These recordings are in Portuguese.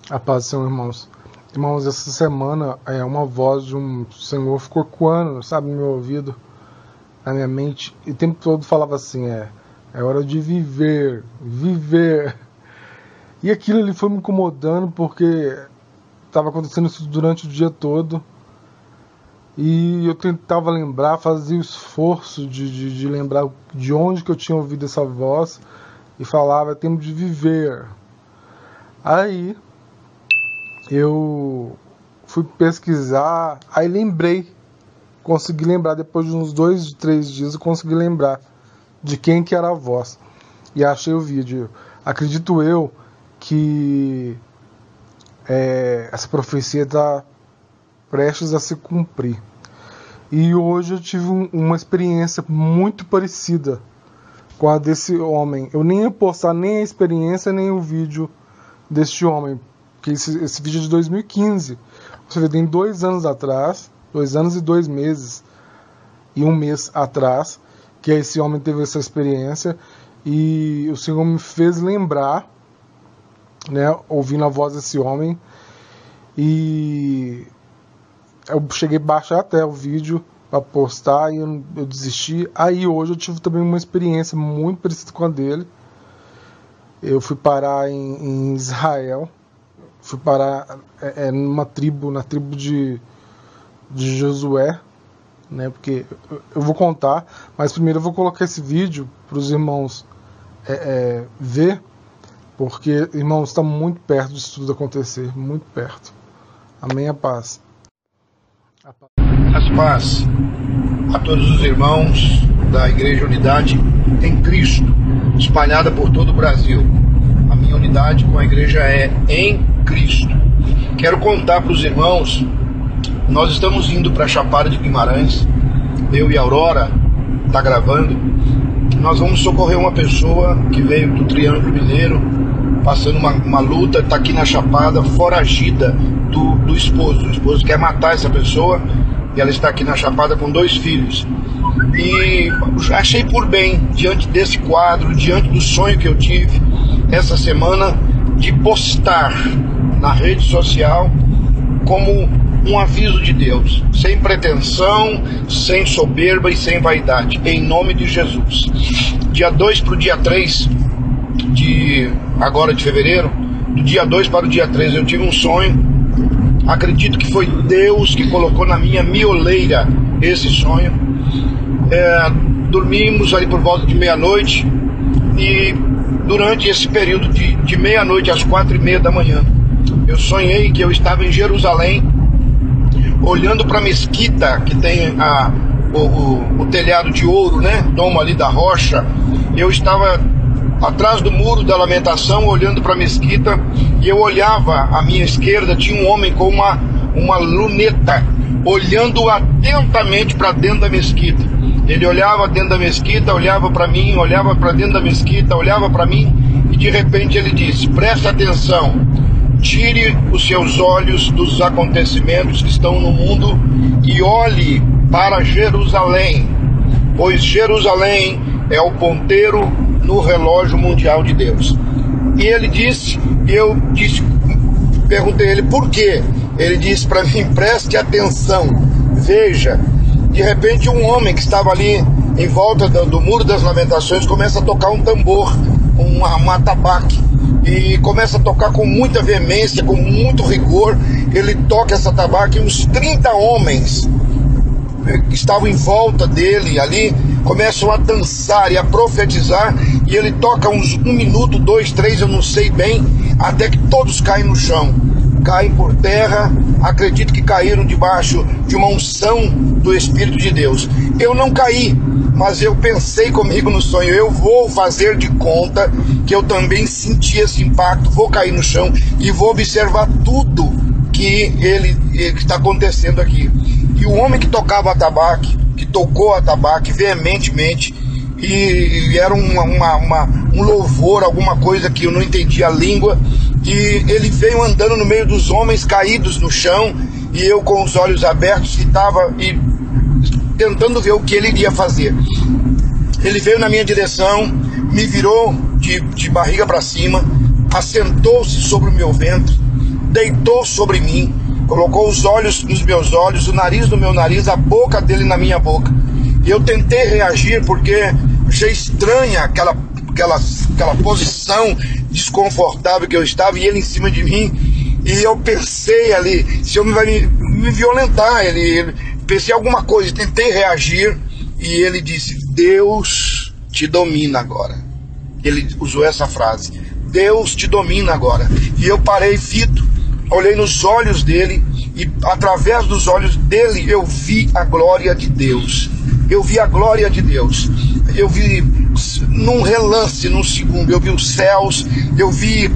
A paz do Senhor, irmãos. Irmãos, essa semana uma voz de um senhor ficou ecoando, sabe, no meu ouvido, na minha mente, e o tempo todo falava assim, é hora de viver, viver. E aquilo ali foi me incomodando porque estava acontecendo isso durante o dia todo, e eu tentava lembrar, fazia o esforço de lembrar de onde que eu tinha ouvido essa voz, e falava, é tempo de viver. Aí eu fui pesquisar, aí lembrei, consegui lembrar, depois de uns 2, 3 dias eu consegui lembrar de quem que era a voz, e achei o vídeo. Acredito eu que essa profecia está prestes a se cumprir, e hoje eu tive uma experiência muito parecida com a desse homem. Eu nem ia postar nem a experiência nem o vídeo deste homem, porque esse vídeo é de 2015, você vê, tem 2 anos atrás, 2 anos e 2 meses e 1 mês atrás, que esse homem teve essa experiência, e o Senhor me fez lembrar, né, ouvindo a voz desse homem, e eu cheguei a baixar até o vídeo para postar, e eu desisti. Aí hoje eu tive também uma experiência muito parecida com a dele. Eu fui parar em Israel, fui parar na tribo de Josué, né? Porque eu vou contar, mas primeiro eu vou colocar esse vídeo para os irmãos ver, porque, irmãos, está muito perto disso tudo acontecer, muito perto. Amém, a paz. As paz a todos os irmãos da Igreja Unidade em Cristo, espalhada por todo o Brasil. A minha unidade com a igreja é em Cristo. Quero contar para os irmãos, nós estamos indo para a Chapada de Guimarães, eu e a Aurora, está gravando. Nós vamos socorrer uma pessoa que veio do Triângulo Mineiro, passando uma luta, está aqui na Chapada, foragida do esposo. O esposo quer matar essa pessoa, e ela está aqui na Chapada com 2 filhos. E achei por bem, diante desse quadro, diante do sonho que eu tive essa semana, de postar na rede social como um aviso de Deus, sem pretensão, sem soberba e sem vaidade, em nome de Jesus. Dia 2 para o dia 3 de fevereiro, do dia 2 para o dia 3, eu tive um sonho. Acredito que foi Deus que colocou na minha mioleira esse sonho. Dormimos ali por volta de meia-noite, e durante esse período de meia-noite às 4h30 da manhã, eu sonhei que eu estava em Jerusalém, olhando para a mesquita que tem o telhado de ouro, né? Domo ali da rocha. Eu estava atrás do muro da lamentação, olhando para a mesquita, e eu olhava à minha esquerda, tinha um homem com uma luneta, olhando atentamente para dentro da mesquita. Ele olhava dentro da mesquita, olhava para mim, olhava para dentro da mesquita, olhava para mim, e de repente ele disse: presta atenção, tire os seus olhos dos acontecimentos que estão no mundo e olhe para Jerusalém, pois Jerusalém é o ponteiro no relógio mundial de Deus. E ele disse, perguntei a ele por quê. Ele disse para mim: preste atenção, veja. De repente um homem que estava ali em volta do Muro das Lamentações começa a tocar um tambor, um atabaque, e começa a tocar com muita veemência, com muito rigor. Ele toca essa atabaque, e uns 30 homens que estavam em volta dele ali começam a dançar e a profetizar, e ele toca uns 1 minuto, 2, 3, eu não sei bem, até que todos caem no chão, caem por terra. Acredito que caíram debaixo de uma unção do Espírito de Deus. Eu não caí, mas eu pensei comigo no sonho: eu vou fazer de conta que eu também senti esse impacto, vou cair no chão e vou observar tudo que está acontecendo aqui. E o homem que tocava atabaque, que tocou atabaque veementemente, e era um louvor, alguma coisa que eu não entendi a língua, e ele veio andando no meio dos homens caídos no chão, e eu com os olhos abertos estava tentando ver o que ele iria fazer. Ele veio na minha direção, me virou de barriga para cima, assentou-se sobre o meu ventre, deitou sobre mim, colocou os olhos nos meus olhos, o nariz no meu nariz, a boca dele na minha boca. E eu tentei reagir porque achei estranha aquela posição desconfortável que eu estava, e ele em cima de mim. E eu pensei ali, esse homem vai me violentar. Pensei alguma coisa, tentei reagir, e ele disse: Deus te domina agora. Ele usou essa frase: Deus te domina agora. E eu parei fito, olhei nos olhos dele, e através dos olhos dele eu vi a glória de Deus. Eu vi a glória de Deus. Eu vi num relance, num segundo, eu vi os céus, eu vi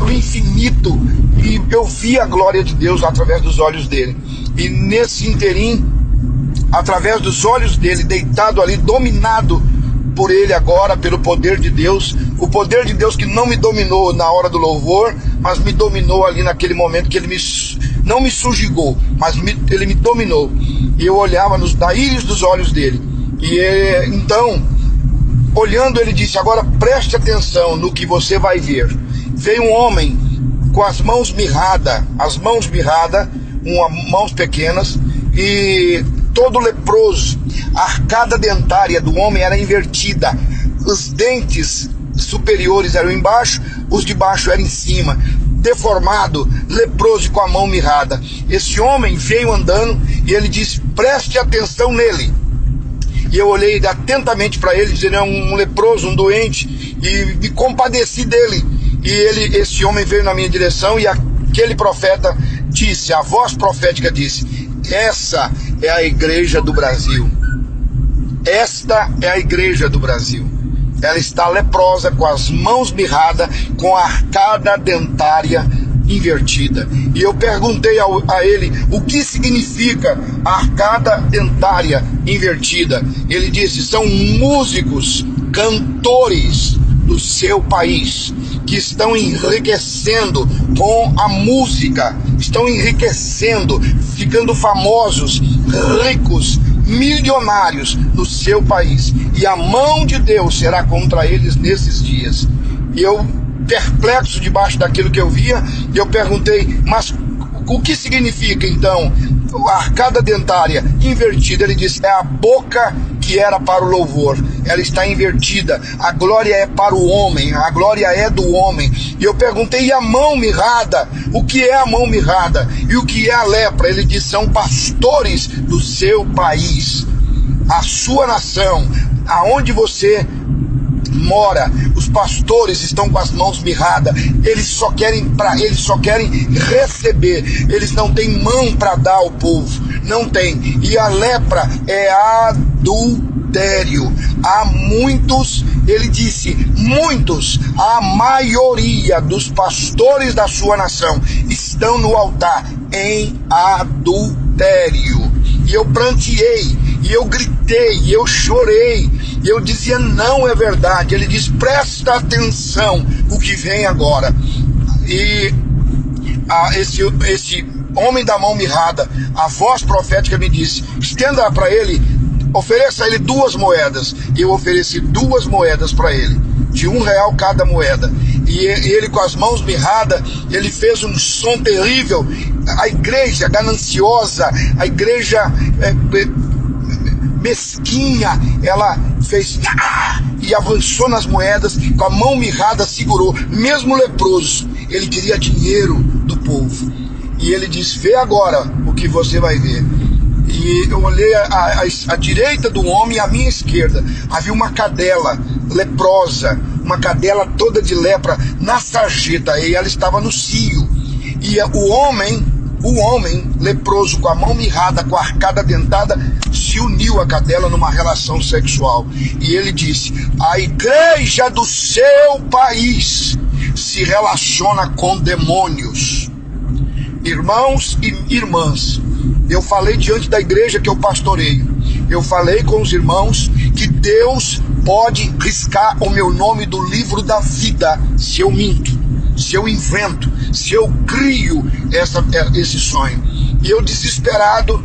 o infinito, e eu vi a glória de Deus através dos olhos dele. E nesse interim, através dos olhos dele, deitado ali, dominado por ele agora, pelo poder de Deus, o poder de Deus que não me dominou na hora do louvor, mas me dominou ali naquele momento que ele não me subjugou, mas ele me dominou. E eu olhava na íris dos olhos dele. E então, olhando, ele disse: agora preste atenção no que você vai ver. Veio um homem com as mãos mirradas, mãos pequenas, e todo leproso. A arcada dentária do homem era invertida, os dentes superiores eram embaixo, os de baixo eram em cima, deformado, leproso, com a mão mirrada. Esse homem veio andando, e ele disse: preste atenção nele. E eu olhei atentamente para ele, dizendo: é um leproso, um doente, e me compadeci dele. E esse homem veio na minha direção, e aquele profeta disse, a voz profética disse: essa é a igreja do Brasil. Esta é a igreja do Brasil. Ela está leprosa, com as mãos mirradas, com a arcada dentária invertida. E eu perguntei a ele o que significa a arcada dentária invertida. Ele disse: são músicos, cantores do seu país, que estão enriquecendo com a música, estão enriquecendo, ficando famosos, ricos, milionários no seu país, e a mão de Deus será contra eles nesses dias. E eu, perplexo debaixo daquilo que eu via, eu perguntei: mas o que significa então a arcada dentária invertida? Ele disse: é a boca que era para o louvor, ela está invertida. A glória é para o homem, a glória é do homem. E eu perguntei: e a mão mirrada? O que é a mão mirrada? E o que é a lepra? Ele disse: são pastores do seu país, a sua nação, aonde você mora. Os pastores estão com as mãos mirradas. Eles só querem receber. Eles não têm mão para dar ao povo. Não tem. E a lepra é adultério. Há muitos, ele disse, muitos, a maioria dos pastores da sua nação estão no altar em adultério. E eu pranteei, e eu gritei, e eu chorei, e eu dizia: não é verdade. Ele diz: presta atenção o que vem agora. E esse homem da mão mirrada, a voz profética me disse: estenda para ele, ofereça a ele 2 moedas. E eu ofereci 2 moedas para ele, de R$1 cada moeda. E ele, com as mãos mirradas, ele fez um som terrível. A igreja gananciosa, a igreja mesquinha, ela fez e avançou nas moedas, com a mão mirrada segurou. Mesmo leproso, ele queria dinheiro do povo. E ele disse: vê agora o que você vai ver. E eu olhei à direita do homem e à minha esquerda havia uma cadela leprosa, uma cadela toda de lepra na sarjeta, e ela estava no cio. E o homem leproso, com a mão mirrada, com a arcada dentada, se uniu à cadela numa relação sexual. E ele disse: a igreja do seu país se relaciona com demônios. Irmãos e irmãs, eu falei diante da igreja que eu pastoreio, eu falei com os irmãos que Deus pode riscar o meu nome do livro da vida se eu minto, se eu invento, se eu crio esse sonho. E eu desesperado,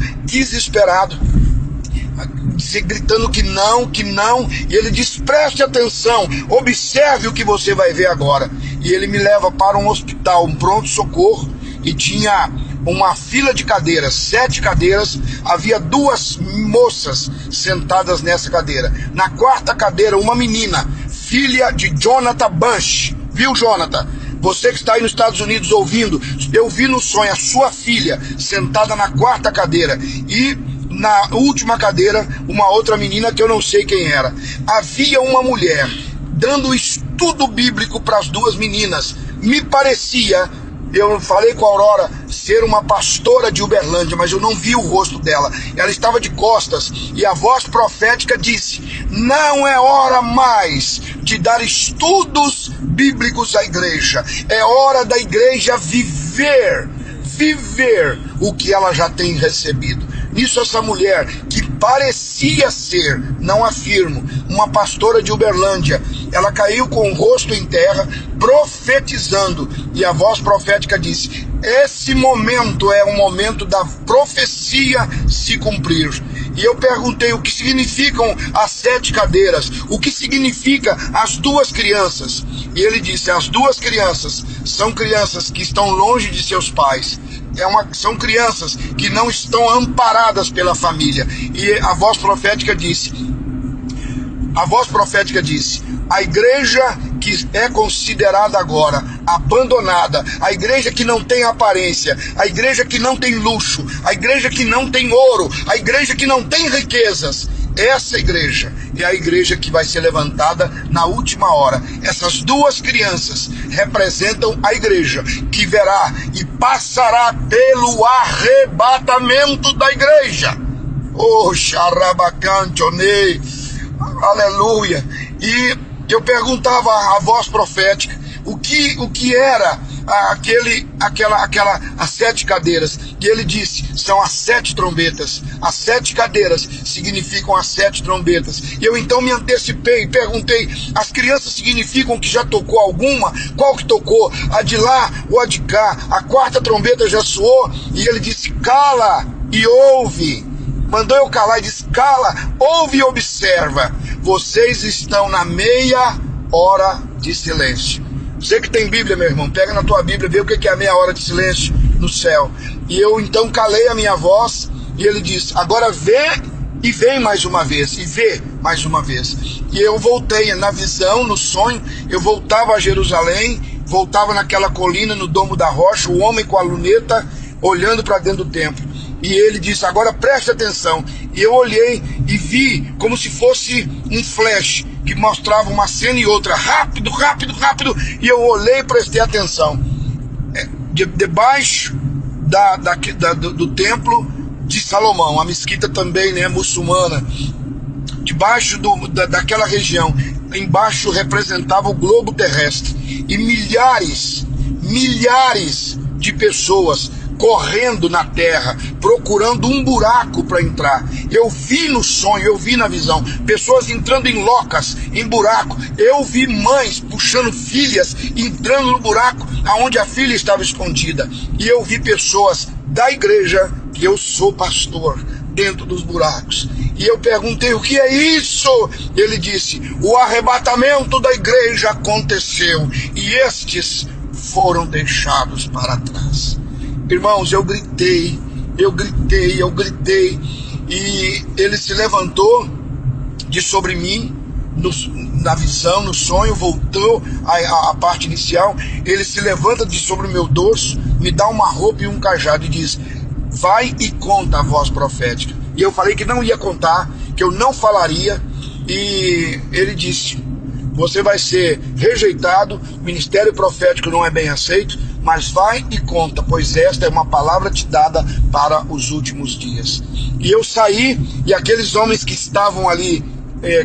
gritando que não, e ele diz: preste atenção, observe o que você vai ver agora. e ele me leva para um hospital, um pronto-socorro, e tinha uma fila de cadeiras, 7 cadeiras, havia 2 moças sentadas nessa cadeira. Na 4ª cadeira, uma menina, filha de Jonathan Bunch. Viu, Jonathan? Você que está aí nos Estados Unidos ouvindo, eu vi no sonho a sua filha sentada na 4ª cadeira, e na última cadeira, uma outra menina que eu não sei quem era. Havia uma mulher dando estudo bíblico para as 2 meninas. Me parecia, eu falei com a Aurora, ser uma pastora de Uberlândia, mas eu não vi o rosto dela. Ela estava de costas, e a voz profética disse: não é hora mais de dar estudos bíblicos à igreja, é hora da igreja viver o que ela já tem recebido. Nisso, essa mulher, que parecia ser, não afirmo, uma pastora de Uberlândia, ela caiu com o rosto em terra, profetizando, e a voz profética disse: esse momento é o momento da profecia se cumprir. E eu perguntei o que significam as 7 cadeiras, o que significa as 2 crianças. E ele disse: as 2 crianças são crianças que estão longe de seus pais. São crianças que não estão amparadas pela família. E a voz profética disse: a igreja que é considerada agora abandonada, a igreja que não tem aparência, a igreja que não tem luxo, a igreja que não tem ouro, a igreja que não tem riquezas, essa igreja é a igreja que vai ser levantada na última hora. Essas 2 crianças representam a igreja que verá e passará pelo arrebatamento da igreja. Oh, xarabacantionei, aleluia. E eu perguntava à voz profética o que era as 7 cadeiras, e ele disse: são as 7 trombetas. As 7 cadeiras significam as 7 trombetas. E eu então me antecipei e perguntei: as crianças significam que já tocou alguma? Qual que tocou? A de lá ou a de cá? A 4ª trombeta já soou? E ele disse: cala e ouve. Mandou eu calar e disse: cala, ouve e observa. Vocês estão na meia hora de silêncio. Você que tem Bíblia, meu irmão, pega na tua Bíblia, vê o que é a meia hora de silêncio no céu. E eu então calei a minha voz, e ele disse: agora vê e vem mais uma vez, e vê mais uma vez. E eu voltei na visão, no sonho, eu voltava a Jerusalém, voltava naquela colina, no Domo da Rocha, o homem com a luneta, olhando para dentro do templo. E ele disse: agora preste atenção. E eu olhei e vi como se fosse um flash que mostrava uma cena e outra, rápido, rápido, rápido. E eu olhei e prestei atenção. Debaixo do templo de Salomão, a mesquita também, né, muçulmana, debaixo daquela região, embaixo representava o globo terrestre, e milhares de pessoas correndo na terra, procurando um buraco para entrar. Eu vi no sonho, eu vi na visão, pessoas entrando em locas, em buraco. Eu vi mães puxando filhas, entrando no buraco aonde a filha estava escondida. E eu vi pessoas da igreja, que eu sou pastor, dentro dos buracos. E eu perguntei: o que é isso? Ele disse: o arrebatamento da igreja aconteceu, e estes foram deixados para trás. Irmãos, eu gritei, e ele se levantou de sobre mim, na visão, no sonho, voltou à parte inicial. Ele se levanta de sobre o meu dorso, me dá uma roupa e um cajado e diz: vai e conta a voz profética. E eu falei que não ia contar, que eu não falaria, e ele disse: você vai ser rejeitado, ministério profético não é bem aceito, mas vai e conta, pois esta é uma palavra te dada para os últimos dias. E eu saí, e aqueles homens que estavam ali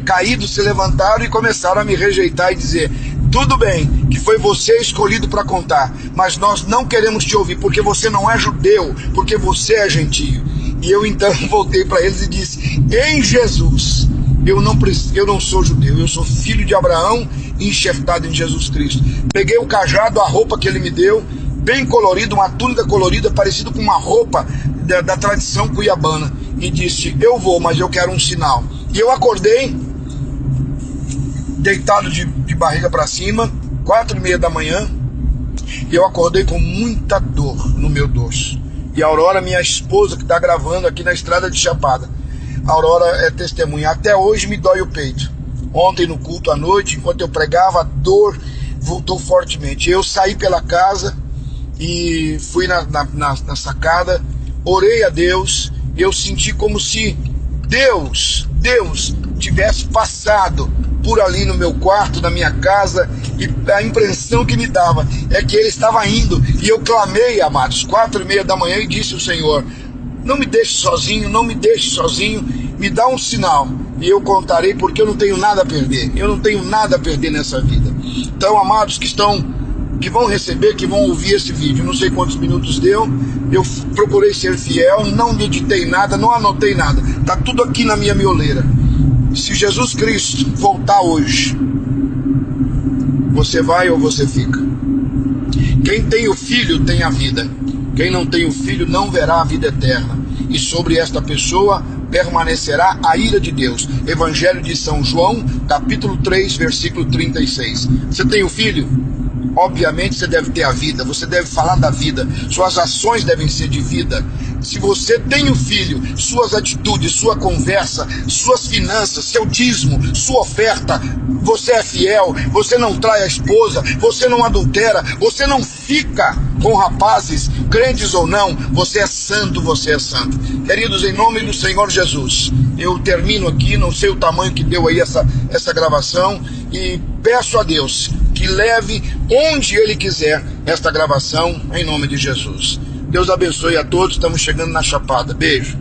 caídos se levantaram e começaram a me rejeitar e dizer: tudo bem, que foi você escolhido para contar, mas nós não queremos te ouvir, porque você não é judeu, porque você é gentio. E eu então voltei para eles e disse: em Jesus, eu não sou judeu, eu sou filho de Abraão, enxertado em Jesus Cristo. Peguei o cajado, a roupa que ele me deu, bem colorida, uma túnica colorida, parecida com uma roupa da tradição cuiabana, e disse: eu vou, mas eu quero um sinal. E eu acordei, deitado de barriga para cima, 4h30 da manhã, e eu acordei com muita dor no meu dorso. E a Aurora, minha esposa, que está gravando aqui na estrada de Chapada, a Aurora é testemunha. Até hoje me dói o peito. Ontem no culto à noite, enquanto eu pregava, a dor voltou fortemente. Eu saí pela casa e fui na sacada, orei a Deus, eu senti como se Deus tivesse passado por ali no meu quarto, na minha casa, e a impressão que me dava é que Ele estava indo, e eu clamei, amados, 4h30 da manhã, e disse ao Senhor: não me deixe sozinho, não me deixe sozinho, me dá um sinal, e eu contarei, porque eu não tenho nada a perder, eu não tenho nada a perder nessa vida. Então, amados que vão receber, que vão ouvir esse vídeo, não sei quantos minutos deu, eu procurei ser fiel, não meditei nada, não anotei nada, está tudo aqui na minha mioleira. Se Jesus Cristo voltar hoje, você vai ou você fica? Quem tem o Filho tem a vida, quem não tem o Filho não verá a vida eterna, e sobre esta pessoa permanecerá a ira de Deus. Evangelho de São João, capítulo 3, versículo 36. Você tem o Filho? Obviamente você deve ter a vida, você deve falar da vida, suas ações devem ser de vida. Se você tem o Filho, suas atitudes, sua conversa, suas finanças, seu dízimo, sua oferta, você é fiel, você não trai a esposa, você não adultera, você não fica com rapazes, crentes ou não, você é santo, você é santo. Queridos, em nome do Senhor Jesus, eu termino aqui, não sei o tamanho que deu aí essa gravação, e peço a Deus que leve onde Ele quiser esta gravação, em nome de Jesus. Deus abençoe a todos, estamos chegando na Chapada. Beijo.